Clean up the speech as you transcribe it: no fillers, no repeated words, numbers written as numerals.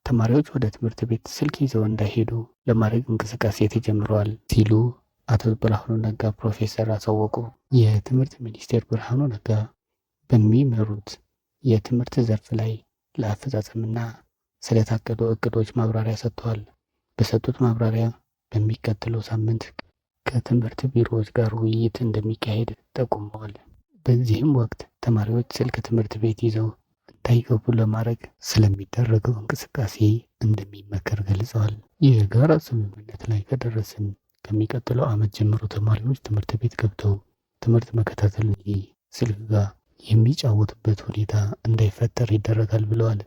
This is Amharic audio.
ተማሪዎች ወደ ትምህርት ቤት ስልክ ይዘው እንዳይሄዱ ለማድረግ እንቅስቃሴ ተጀምረዋል ሲሉ አቶ ብርሃኑ ነጋ ፕሮፌሰር አሳወቁ። የትምህርት ሚኒስቴር ብርሃኑ ነጋ በሚመሩት የትምህርት ዘርፍ ላይ ለአፈጻጸምና ስለታቀዱ እቅዶች ማብራሪያ ሰጥተዋል። በሰጡት ማብራሪያ በሚቀጥለው ሳምንት ከትምህርት ቢሮዎች ጋር ውይይት እንደሚካሄድ ጠቁመዋል። በዚህም ወቅት ተማሪዎች ስልክ ትምህርት ቤት ይዘው እንዳይገቡ ለማድረግ ስለሚደረገው እንቅስቃሴ እንደሚመከር ገልጸዋል። የጋራ ስምምነት ላይ ከደረስን ከሚቀጥለው ዓመት ጀምሮ ተማሪዎች ትምህርት ቤት ገብተው ትምህርት መከታተል እንጂ ስልክ ጋር የሚጫወቱበት ሁኔታ እንዳይፈጠር ይደረጋል ብለዋል።